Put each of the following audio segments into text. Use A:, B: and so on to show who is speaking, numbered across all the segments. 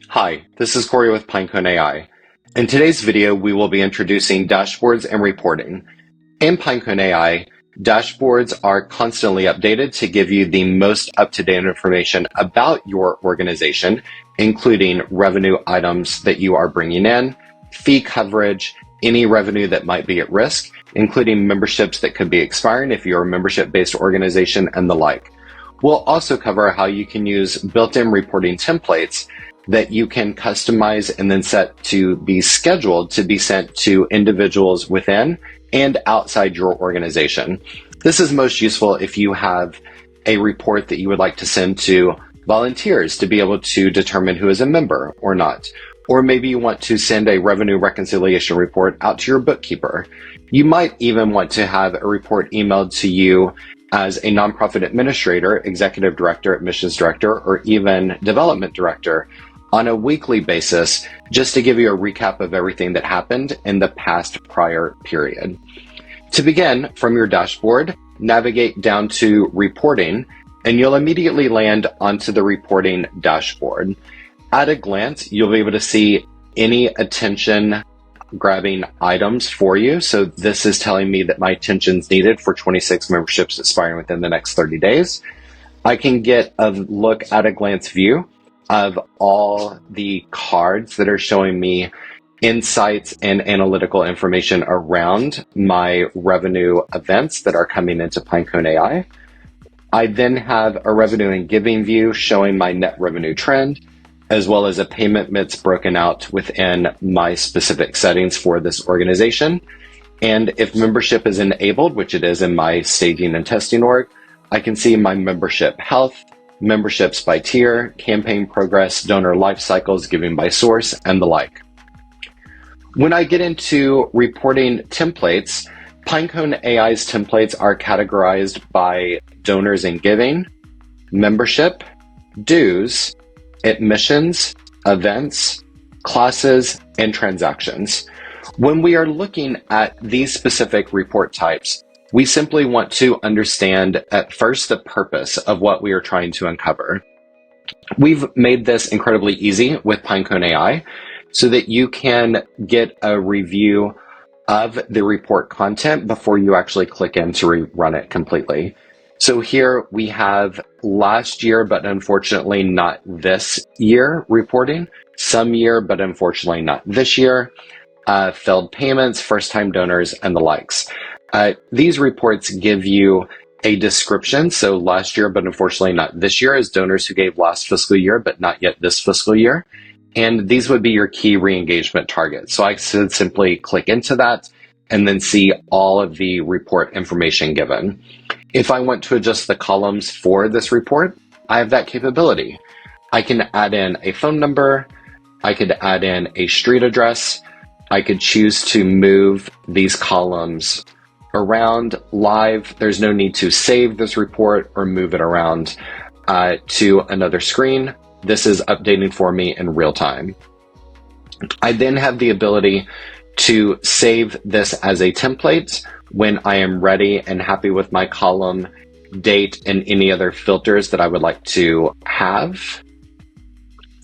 A: Hi, this is Corey with Pinecone AI. In today's video, we will be introducing dashboards and reporting. In Pinecone AI, dashboards are constantly updated to give you the most up-to-date information about your organization, including revenue items that you are bringing in, fee coverage, any revenue that might be at risk, including memberships that could be expiring if you're a membership-based organization, and the like. We'll also cover how you can use built-in reporting templates that you can customize and then set to be scheduled to be sent to individuals within and outside your organization. This is most useful if you have a report that you would like to send to volunteers to be able to determine who is a member or not. Or maybe you want to send a revenue reconciliation report out to your bookkeeper. You might even want to have a report emailed to you as a nonprofit administrator, executive director, admissions director, or even development director on a weekly basis, just to give you a recap of everything that happened in the past prior period. To begin, from your dashboard, navigate down to reporting, and you'll immediately land onto the reporting dashboard. At a glance, you'll be able to see any attention grabbing items for you. So this is telling me that my attention is needed for 26 memberships expiring within the next 30 days. I can get a look at a glance view of all the cards that are showing me insights and analytical information around my revenue events that are coming into Pinecone AI. I then have a revenue and giving view showing my net revenue trend, as well as a payment mix broken out within my specific settings for this organization. And if membership is enabled, which it is in my staging and testing org, I can see my membership health, memberships by tier, campaign progress, donor life cycles, giving by source, and the like. When I get into reporting templates, Pinecone AI's templates are categorized by donors and giving, membership, dues, admissions, events, classes, and transactions. When we are looking at these specific report types, we simply want to understand at first the purpose of what we are trying to uncover. We've made this incredibly easy with Pinecone AI so that you can get a review of the report content before you actually click in to rerun it completely. So here we have last year, but unfortunately not this year reporting, some year, but unfortunately not this year, failed payments, first-time donors, and the likes. These reports give you a description. So last year, but unfortunately not this year, as donors who gave last fiscal year, but not yet this fiscal year. And these would be your key re-engagement targets. So I could simply click into that and then see all of the report information given. If I want to adjust the columns for this report, I have that capability. I can add in a phone number. I could add in a street address. I could choose to move these columns around live. There's no need to save this report or move it around to another screen. This is updating for me in real time. I then have the ability to save this as a template when I am ready and happy with my column, date, and any other filters that I would like to have.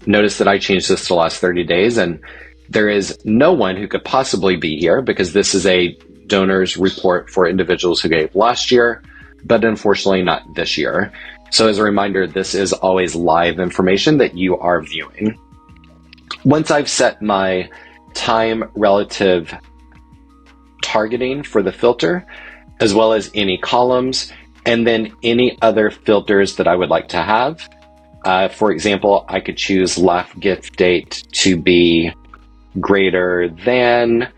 A: Notice that I changed this to the last 30 days, and there is no one who could possibly be here because this is a donors report for individuals who gave last year, but unfortunately not this year. So as a reminder, this is always live information that you are viewing. Once I've set my time relative targeting for the filter, as well as any columns, and then any other filters that I would like to have. For example, I could choose last gift date to be greater than,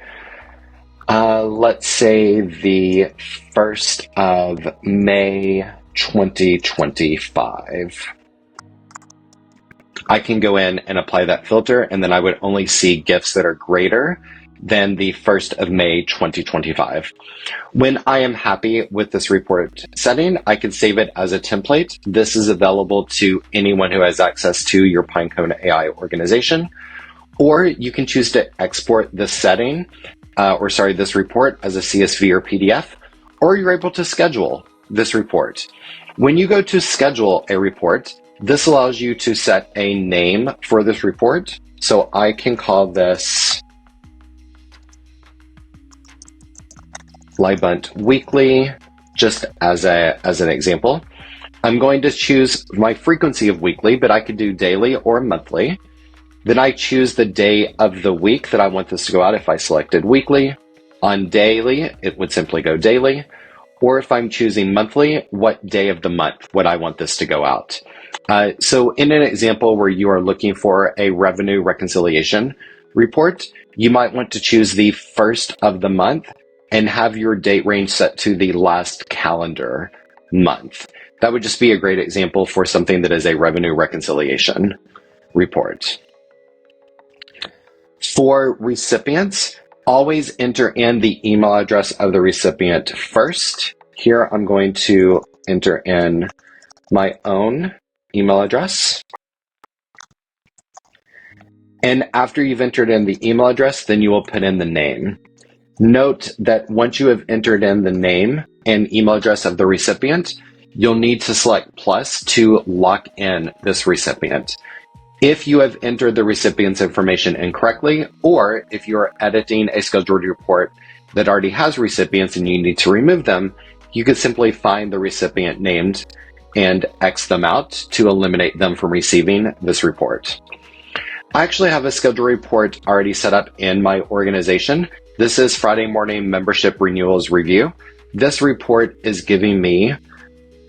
A: let's say the 1st of May, 2025. I can go in and apply that filter, and then I would only see gifts that are greater than the 1st of May, 2025. When I am happy with this report setting, I can save it as a template. This is available to anyone who has access to your Pinecone AI organization, or you can choose to export this setting, this report as a CSV or PDF, or you're able to schedule this report. When you go to schedule a report, This allows you to set a name for this report. So I can call this LYBUNT Weekly, just as an example. I'm going to choose my frequency of weekly, but I could do daily or monthly. Then I choose the day of the week that I want this to go out. If I selected weekly, on daily, it would simply go daily. Or if I'm choosing monthly, what day of the month would I want this to go out? So in an example where you are looking for a revenue reconciliation report, you might want to choose the first of the month and have your date range set to the last calendar month. That would just be a great example for something that is a revenue reconciliation report. For recipients, always enter in the email address of the recipient first. Here I'm going to enter in my own email address. And after you've entered in the email address, then you will put in the name. Note that once you have entered in the name and email address of the recipient, you'll need to select plus to lock in this recipient. If you have entered the recipient's information incorrectly, or if you are editing a scheduled report that already has recipients and you need to remove them, you could simply find the recipient named and X them out to eliminate them from receiving this report. I actually have a scheduled report already set up in my organization. This is Friday Morning Membership Renewals Review. This report is giving me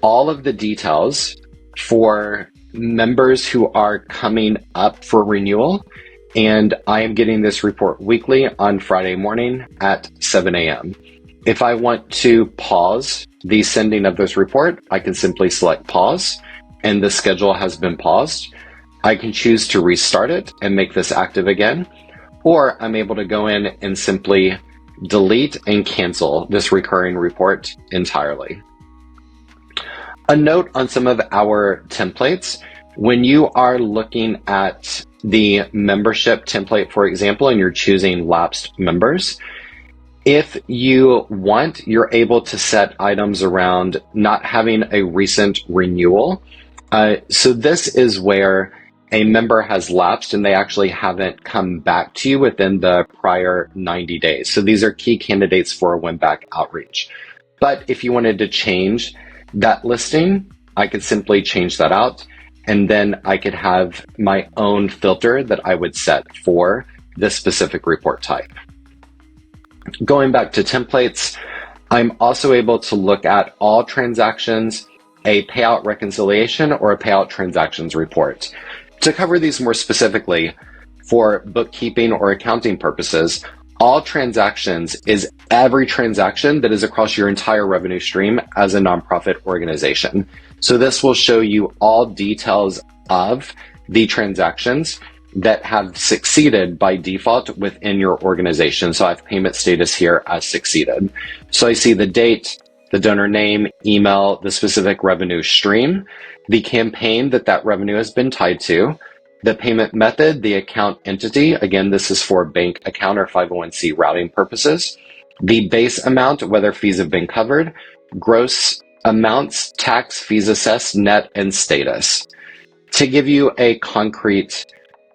A: all of the details for members who are coming up for renewal, and I am getting this report weekly on Friday morning at 7 a.m. If I want to pause the sending of this report, I can simply select pause, and the schedule has been paused. I can choose to restart it and make this active again, or I'm able to go in and simply delete and cancel this recurring report entirely. A note on some of our templates: when you are looking at the membership template, for example, and you're choosing lapsed members, if you want, you're able to set items around not having a recent renewal. So this is where a member has lapsed and they actually haven't come back to you within the prior 90 days. So these are key candidates for a win-back outreach. But if you wanted to change that listing, I could simply change that out, and then I could have my own filter that I would set for this specific report type. Going back to templates, I'm also able to look at all transactions, a payout reconciliation, or a payout transactions report. To cover these more specifically, for bookkeeping or accounting purposes, all transactions is every transaction that is across your entire revenue stream as a nonprofit organization. So this will show you all details of the transactions that have succeeded by default within your organization. So I have payment status here as succeeded. So I see the date, the donor name, email, the specific revenue stream, the campaign that revenue has been tied to, the payment method, the account entity. Again, this is for bank account or 501c routing purposes. The base amount, whether fees have been covered, gross amounts, tax, fees assessed, net, and status. To give you a concrete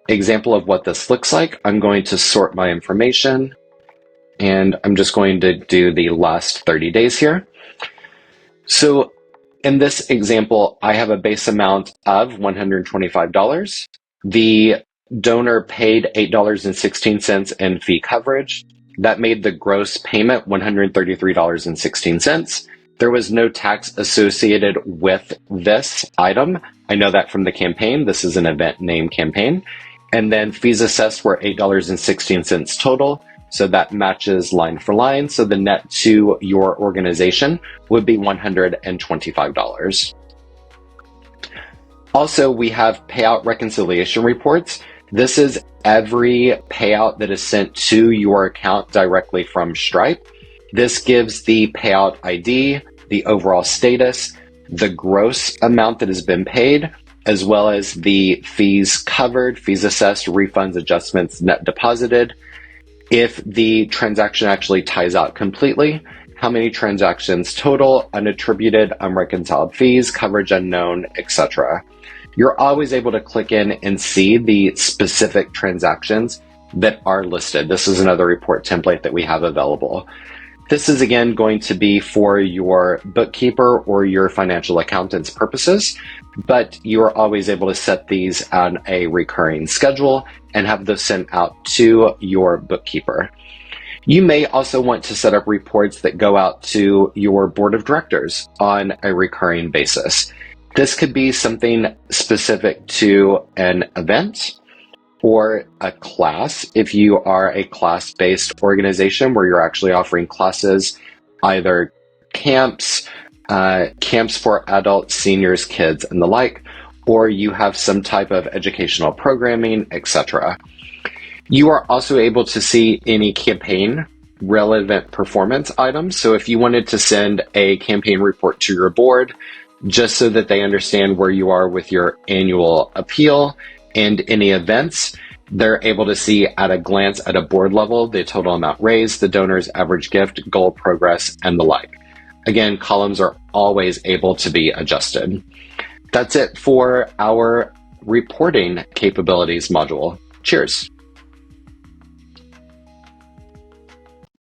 A: example of what this looks like, I'm going to sort my information, and I'm just going to do the last 30 days here. So in this example, I have a base amount of $125. The donor paid $8.16 in fee coverage. That made the gross payment $133.16. There was no tax associated with this item. I know that from the campaign. This is an event name campaign. And then fees assessed were $8.16 total. So that matches line for line. So the net to your organization would be $125. Also, we have payout reconciliation reports. This is every payout that is sent to your account directly from Stripe. This gives the payout ID, the overall status, the gross amount that has been paid, as well as the fees covered, fees assessed, refunds, adjustments, net deposited. If the transaction actually ties out completely, how many transactions total, unattributed, unreconciled fees, coverage unknown, etc. you're always able to click in and see the specific transactions that are listed. This is another report template that we have available. This is again going to be for your bookkeeper or your financial accountant's purposes, but you are always able to set these on a recurring schedule and have those sent out to your bookkeeper. You may also want to set up reports that go out to your board of directors on a recurring basis. This could be something specific to an event or a class. If you are a class-based organization where you're actually offering classes, either camps for adults, seniors, kids, and the like, or you have some type of educational programming, etc. You are also able to see any campaign relevant performance items. So if you wanted to send a campaign report to your board, just so that they understand where you are with your annual appeal and any events, they're able to see at a glance at a board level the total amount raised, the donor's average gift, goal progress, and the like. Again, columns are always able to be adjusted. That's it for our reporting capabilities module. Cheers.